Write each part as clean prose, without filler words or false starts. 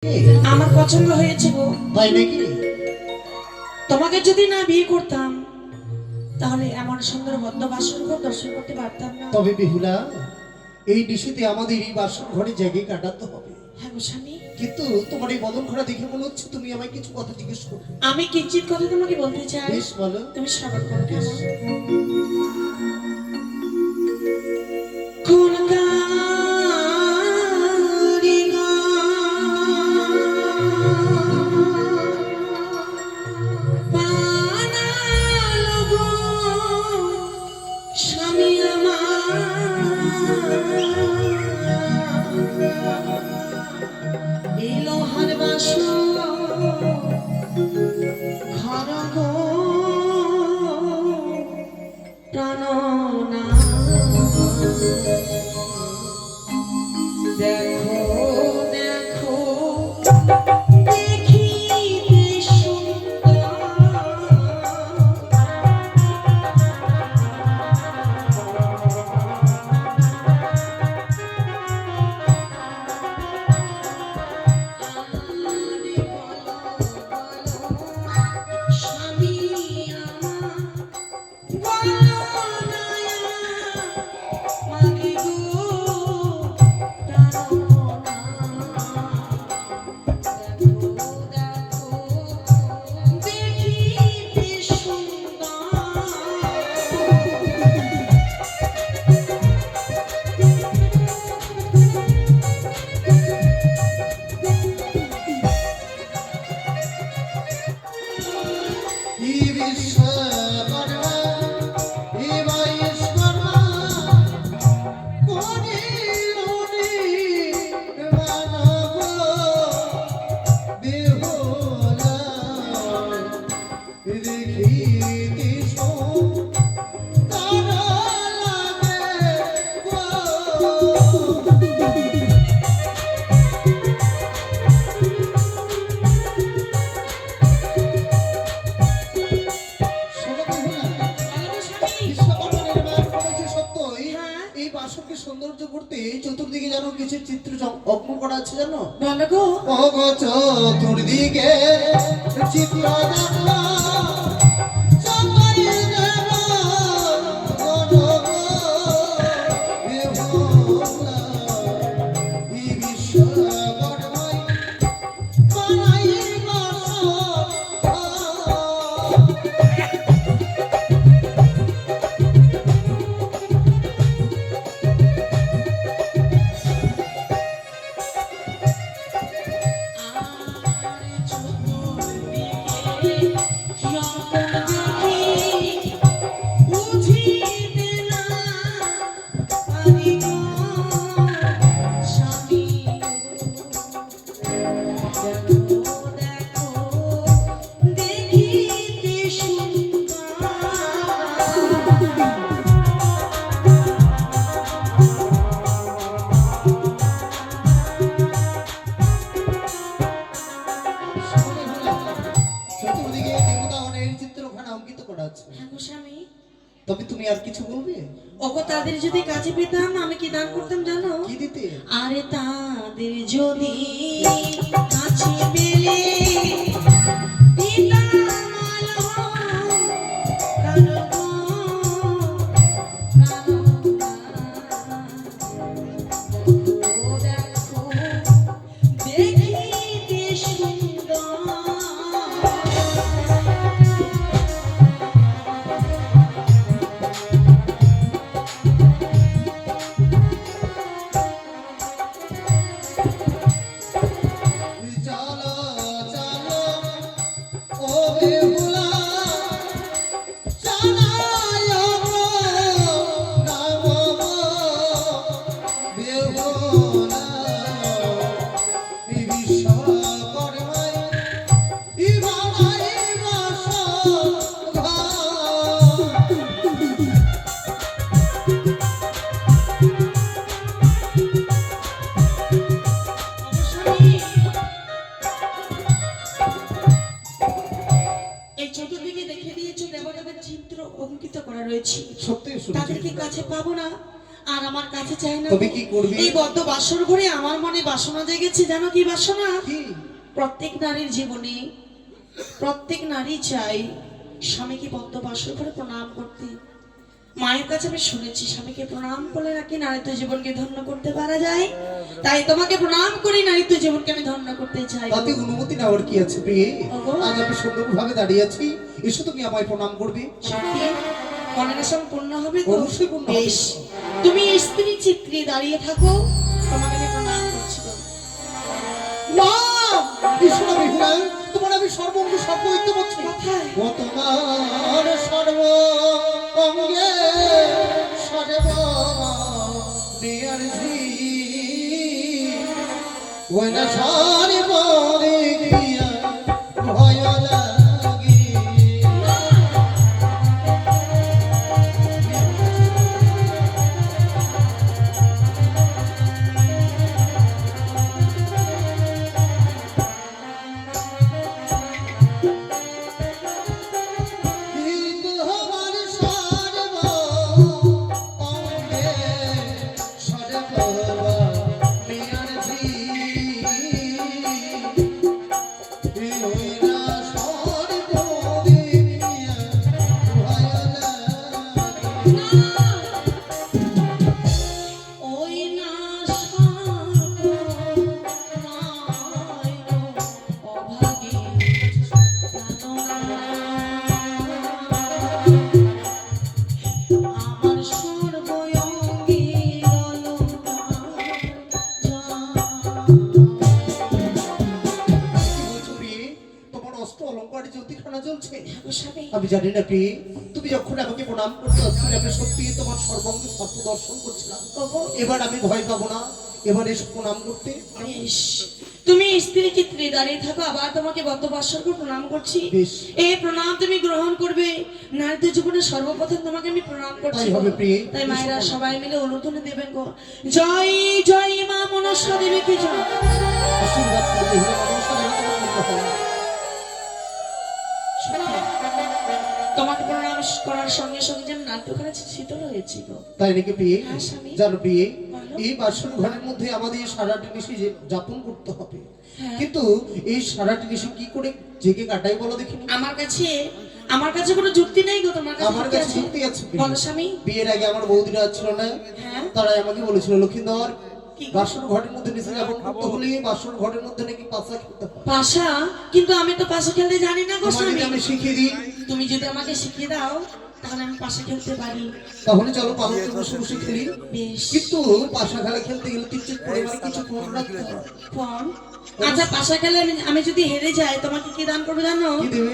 আমার পছন্দ হয়েছে গো। তাই নাকি? তোমাকে যদি না বিয়ে করতাম তাহলে এমন সুন্দর ভদ্র বাসর ঘর দর্শন করতে পারতাম না। তবে বেহুলা, এই নিশীতে আমাদের এই বাসর ঘরে জায়গায় কাটাতে হবে। হ্যাঁ গো স্বামী, কিন্তু তোমার এই বদন ঘোরা দেখে মনে হচ্ছে তুমি আমায় কিছু কথা জিজ্ঞেস করবে। আমি কিঞ্চিত কথা তোমাকে বলতে চাই। বেশ বলো। তুমি শ্রবণ করো কেমন? কোন স্বামী এই লোহার বাসন ঘর গো প্রাণনা দেখো দেখো দেখিতে সুন্দর স্বামী আমার মাগি গো প্রাণনা দেখো দেখো দেখিতে সুন্দর এই বিশ্বকর্মা, এই বৈশ্বকর্মা, কোনে কোনে মানব বেহুলা, দেখিতে সুন্দর লাগে গো। সৌন্দর্য করতে চতুর্দিকে জানো কিছু চিত্র অঙ্কন করা আছে জানো? বলো গো। ওগো চতুর্দিকে চিত্র দেখো, চাপাই দেব গো বেহুলা, এই বিশ্বকর্মাই বানাই বাসর। চতুর্দিকে দেবতাগণের চিত্র ওখানে অঙ্কিত করা আছে। তবে তুমি আর কিছু বলবে? ওগো তাদের যদি কাছে পেতাম আমি কি দান করতাম জানো? কি দিতে? আরে তাদের যদি কাছে পেলে দিতাম আলো, কারো গো প্রাণনা। দেখো দেখো দেখিতে সুন্দর চলো চলো ও বেহুলা, চালায় গো নাম গো বেহুলা, এই বিশ্বকর্মাই ই বানাই বাসর ঘর। এই চতুর্দিকে দেখে দিয়েছো দেবদেবের চিত্র অঙ্কিত করা রয়েছে। সত্যি শুনেছি। তাদেরকে কাছে পাবো না, আর আমার কাছে চাই না তবে কি করবি? এই বদ্ধ বাসর ঘরে আমার মনে বাসনা জেগেছে, জানো কি বাসনা? কি? প্রত্যেক নারীর জীবনে প্রত্যেক নারী চাই স্বামীকে বদ্ধ বাসর ঘরে প্রণাম করতে। মায়ের কাছে আমি শুনেছি স্বামীকে প্রণাম করলে নাকি নারীত্ব জীবনকে ধন্য করতে পারা যায়। তাই তোমাকে প্রণাম করি, নারীত্ব জীবনকে আমি ধন্য করতে চাই। তাতে অনুমতি নেওয়ার কি আছে প্রিয়ে? ওগো। আজ আমি সুন্দরভাবে দাঁড়িয়ে আছি, এসো তুমি আমায় প্রণাম করবে। সত্যি মনের আশা পূর্ণ হবে তো? অবশ্যই পূর্ণ হবে। বেশ, তুমি স্ত্রী চিত্রে দাঁড়িয়ে থাকো, তোমাকে আমি প্রণাম করছি গো। মা, এসো না বিহুলা, তোমার আমি সর্বঙ্গ সর্বৈক্য বলছি। কোথায়? ও তোমার সর্বঙ্গে সর্ব নিয়ারজি ওই না সারি বলে গিয়া ভয় লাগি। কিন্তু আমার সর্বঙ্গে সর্ব নিয়ারজি ওই না সারি বলে গিয়া ভয় লাগি। ওই না অভাগে আমার সর্বঙ্গী কি বলছো প্রিয়ে? তোমার অস্ত্র অলঙ্কার জ্যোতিখানা জ্বলছে। আমি জানি না প্রিয়ে, তুমি যখন আমাকে প্রণাম করতে আসছিলে আমি সত্যি তোমার সর্বাঙ্গ সত্য দর্শন করছিলাম। এবার আমি ভয় পাবো না, এবার এসে প্রণাম করতে। বেশ, তুমি স্ত্রী চিত্রে দাঁড়িয়ে থাকো, আবার তোমাকে বদ্ধ বাসর করে প্রণাম করছি। বেশ। এই প্রণাম তুমি গ্রহণ করবে। নারীদের জীবনে সর্বপ্রথম তোমাকে আমি প্রণাম করছি। তাই হবে প্রিয়ে। তাই মায়েরা সবাই মিলে অনুধ্বনি দেবেন গো। জয় জয় মা মনসা দেবী কি জয়। আশীর্বাদ করবে হিরে মানুষের এরকম করতে হয়। তোমাকে প্রণাম করার সঙ্গে সঙ্গে যেন নাট্যখানা শীতল হয়েছে গো। তাই নাকি প্রিয়ে? হ্যাঁ, স্বামী। জানো প্রিয়ে, বলো। এই বাসন ঘরের মধ্যে আমাদের সারাটি নিশি যাপন করতে হবে। হ্যাঁ। কিন্তু এই সারাটি নিশি কি করে জেগে কাটাই বলো দেখিনি? আমার কাছে কোনো যুক্তি নেই গো। তোমার আমার কাছে কাছে যুক্তি আছে প্রিয়ে। বলো স্বামী। বিয়ের আগে আমার বৌদিরা ছিল না, হ্যাঁ। তারাই আমাকে বলেছিল লক্ষিন্দর কি? বাসন ঘরের মধ্যে নিচে যাপন করতে হলে বাসন ঘরের মধ্যে নাকি পাশা খেতে হয়। পাশা? কিন্তু আমি তো পাশা খেলতে জানি না গো তোমাকে স্বামী। যদি আমি শিখিয়ে দিই তুমি যদি আমাকে শিখিয়ে দাও তাহলে আমি পাশা খেলতে পারি। তাহলে চলো পালকে বসে বসে খেলি। বেশ। কিন্তু পাশা খেলা খেলতে গেলে তিনটে পরিমাণ কিছু ফোন রাখতে হয়। ফোন? আচ্ছা, পাশা খেলে আমি যদি হেরে যাই তোমাকে কি দান করবো জানো? কি দেবে?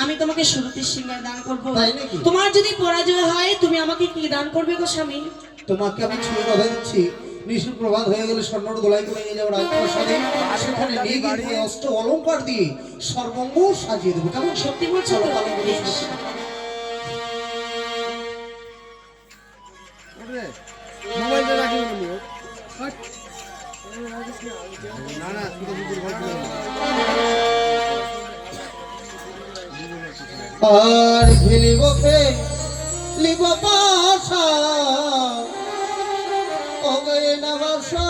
আমি তোমাকে সুরতির সিংহার দান করবো। তাই নাকি? তোমার যদি পরাজয় হয় তুমি আমাকে কি দান করবে গো স্বামী? তোমাকে আমি ছুঁয়ে কথা দিচ্ছি, নিশুর প্রভাত হয়ে গেলে স্বর্ণর দোলাই করে নিয়ে যাবো রাজপ্রাসাদে, সেখানে নিয়ে গিয়ে ওই অস্ত্র অলঙ্কার দিয়ে সর্বঙ্গ সাজিয়ে দেবো। কেমন? সত্যি বলছো চলো তো? পালকে বসে বেশ। বসে। মোবাইলটা রাখি না না আর খেলিব খেলিব পাশা ওগে না বাসা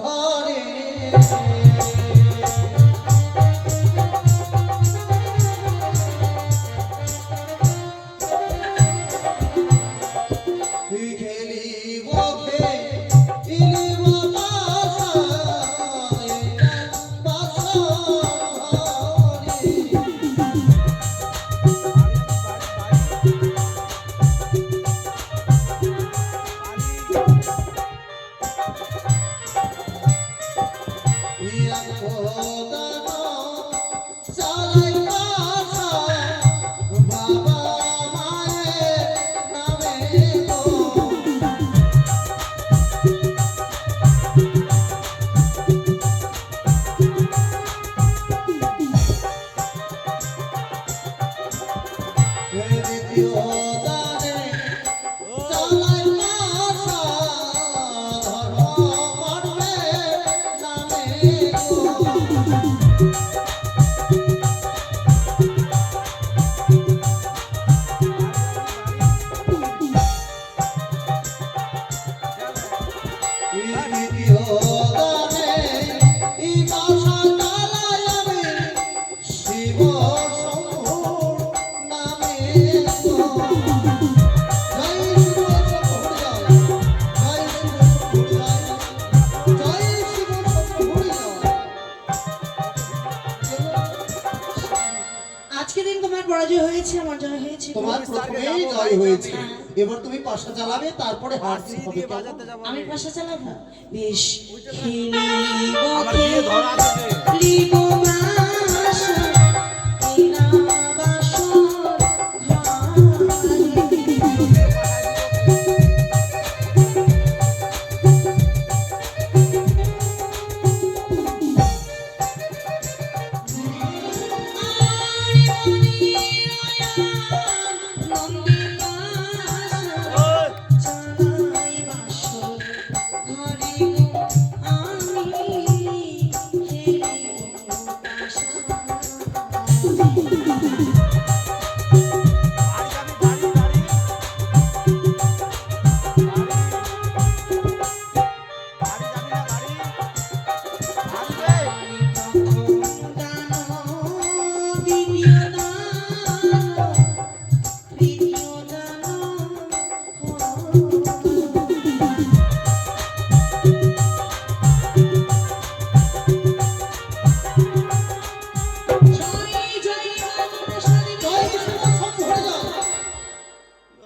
ঘরে। খেলিব খেলিব পাশা বাসা ঘরে। We are পরাজয় হয়েছে, আমার জয় হয়েছে। তোমার প্রথমেই জয় হয়েছে, এবার তুমি পাশা চালাবে, তারপরে হার জিত হবে। কেমন? আমি পাশা চালাবো, বেশ। খেলিব আমার বিয়ে ধরা আছে যে। খেলিব বাসর, এরা বাসর ঘরে।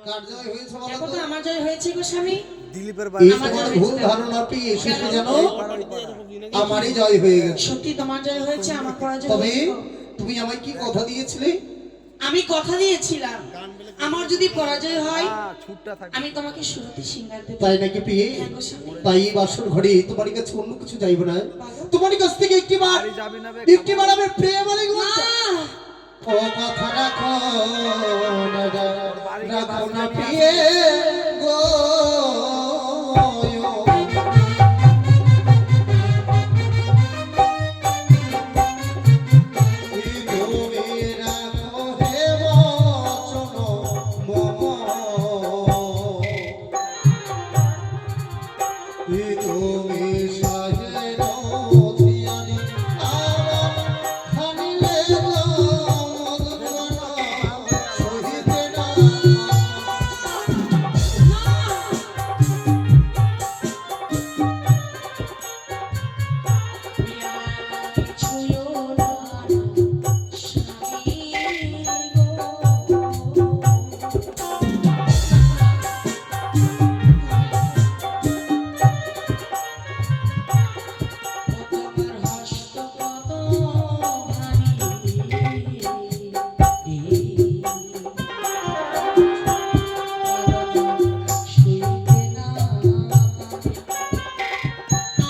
কার জয় হয়েছে বলো দেখো তো? তো আমার জয় হয়েছে গো স্বামী। দিলীপের এই বাড়ি তোমার ভুল ধারণাটি এসেছে যেন আমারই জয় হয়ে গেছে। সত্যি তোমার জয় হয়েছে, আমার পরাজয় তবে হয়েছে গো। তুমি আমায় কি কথা দিয়েছিলে? আমি কথা দিয়েছিলাম, আমার যদি পরাজয় হয় ছুটটা থাকে। আমি তোমাকে সুরতি সিঙ্গার দেব। তাই নাকি প্রিয়ে? হ্যাঁ গো স্বামী। তাই এই বাসর ঘরে তোমার কাছে অন্য কিছু চাইবো না, তোমার কাছ থেকে একটিবার বাড়ি যাবি না বে? আমি প্রেম অনেক না, ও কথা রাখো না রাখো না প্রিয়ে গো। তুমি রাখো হে বচন মম, তুমি সাহের ধিয়ানি আমার খানিলে মধুবন সহিতে না। ছুঁয়ো না স্বামী গো। তোমার হস্ত কত ভারী, শুইতে না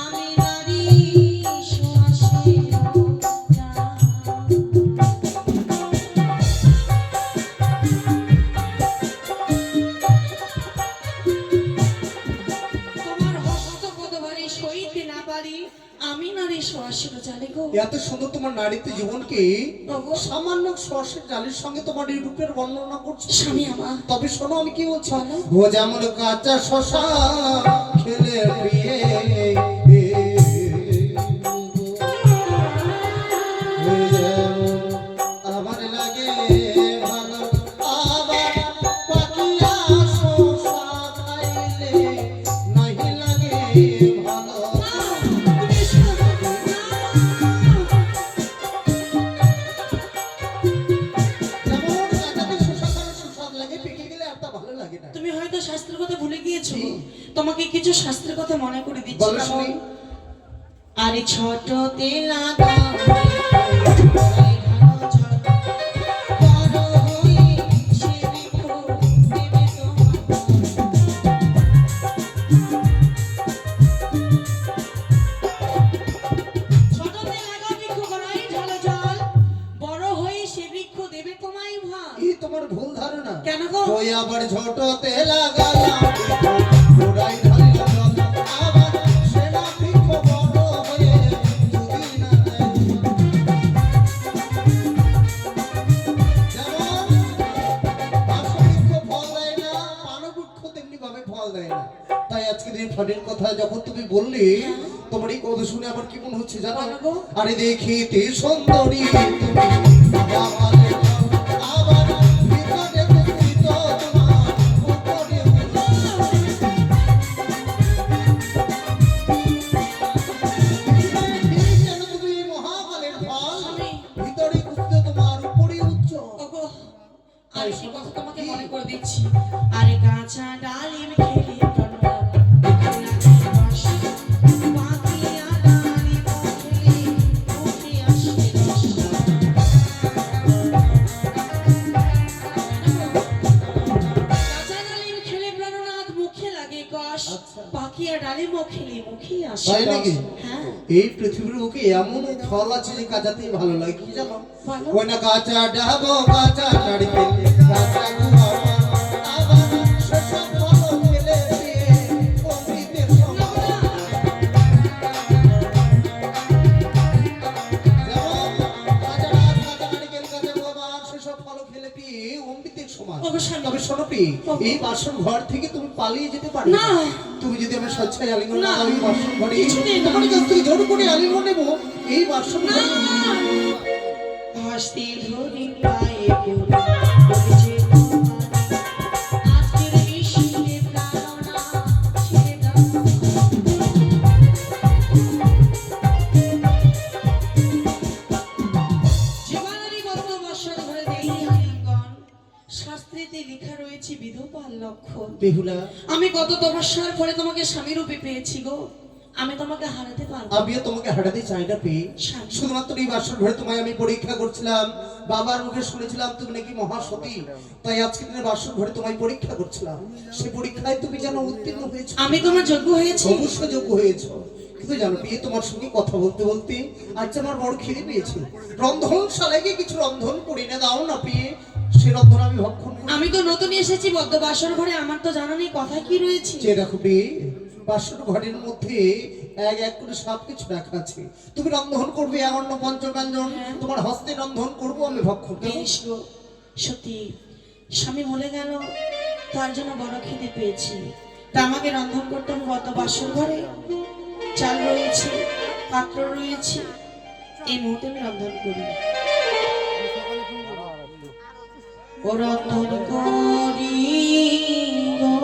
আমি নারী সুহাসিনী তোমার হস্ত কত ভারী, সইতে না পারি আমি নারী সুহাসিনী জানি গো। এত সুন্দর তোমার নারীত্ব জীবনকে ওগো সামান্য সর্ষের জালের সঙ্গে তোমার এই রূপের বর্ণনা করছো। স্বামী আমার, তবে শোনো আমি কি বলছি, বলো। ও যেমন কাঁচা শশা খেলে প্রিয়ে আমার লাগে ভালো, আবার পাকিয়া শশা খাইলে নাহি লাগে ভালো। তুমি শোনো না। যেমন কাঁচাতে শশা খাওয়ার সুস্বাদ লাগে, পেকে গেলে আর তা ভালো লাগে না। তুমি হয়তো শাস্ত্রের কথা ভুলে গিয়েছো, জি। তোমাকে কিছু শাস্ত্রের কথা মনে করে দিচ্ছি। বলো কেমন? শুনি। আরে ছোটতে লাগা এই তোমার ভুল ধারণা। কেন গো? ওই আবার ছোটতে লাগালাম গোড়ায় ঢালিল জল, আবার সেনা বৃক্ষ বড় হয়ে যদি না দেয়। যেমন বাসবৃক্ষ ফল দেয় না, পানবৃক্ষ তেমনি ভাবে ফল দেয় না। তাই আজকে এই ফলের কথা যখন তুমি বললে, তোমার এই কথা শুনে আমার কি মনে হচ্ছে জানো? বলো গো। আরে দেখিতে সুন্দরী তুমি জামালে জল, আবার ভিতরে কুপিত তোমার উপরে তুমি মহাকালের ফল, ভিতরে কুপিত তোমার উপরে উচ্চ। ওগো, আসে তাই নাকি? হ্যাঁ এই পৃথিবীর বুকে এমন ফল আছে যে কাজাতেই ভালো লাগে কি জানো? ভালো। ওই না কাঁচা ডাবো কাঁচা নারকেল কাঁচা গুয়া আবার সেসব ফল খেলে দিয়ে অমৃতের সমান। যেমন কাঁচা ডাব, কাঁচা নারকেল, কাঁচা গুয়া আবার সেসব ফল খেলে দিয়ে অমৃতের সমান। অবশ্যই। তবে শোনো পি, এই বাসন ঘর থেকে তুমি পালিয়ে যেতে পারবে না। তুমি যদি আমার স্বেচ্ছায় আলিঙ্গন না। না দাও এই বাসন ঘরে, কিছুতেই না। তোমার কাছ থেকে জোর করে আলিঙ্গন নেবো এই বাসন না ঘরে। হাসতে ধরি পায়ে পড়ে বলেছে তোমার আজকের মিশিলে প্রাণনা ছেড়ে দাও জীবনেরই গত বর্ষর ধরে দেই আলিঙ্গন শাস্ত্রেতে লেখা রয়েছে বিধবার লক্ষণ বেহুলা, আমি গত তপস্যার ফলে তোমাকে স্বামী রূপে পেয়েছি গো আমি তোমাকে হারাতে পারবো না। আমিও তোমাকে হারাতে চাই না পি। স্বামী। শুধুমাত্র এই বাসন ঘরে তোমায় আমি পরীক্ষা করছিলাম, বাবার মুখে শুনেছিলাম তুমি নাকি মহাসতী, তাই আজকে দিনের বাসন ঘরে তোমায় পরীক্ষা করছিলাম। সেই পরীক্ষায় তুমি যেন উত্তীর্ণ হয়েছো। আমি তোমার যোগ্য হয়েছি অবশ্যই যোগ্য হয়েছো, কিন্তু জানো পি তোমার সঙ্গে কথা বলতে বলতে আজ আমার বড় খিদে পেয়েছে। রন্ধনশালায় গিয়ে কিছু রন্ধন করে না দাও না পি, সে রন্ধন আমি ভক্ষণ করি। আমি তো নতুন এসেছি বদ্ধ বাসর ঘরে আমার তো জানা নেই কথা কি রয়েছে যে দেখো পি, বাসন ঘরের মধ্যে এক এক করে সব কিছু রাখা আছে। তুমি রন্ধন করবে অন্ন পঞ্চব্যঞ্জন, হ্যাঁ। তোমার হস্তে রন্ধন করবো আমি ভক্ষণ করবো। বেশ গো সত্যি স্বামী বলে গেল তার জন্য বড় খিদে পেয়েছি তা আমাকে রন্ধন করতে হবে বদ্ধ বাসর ঘরে চাল রয়েছে পাত্র রয়েছে এই মুহূর্তে আমি রন্ধন করি ও রন্ধন করি গো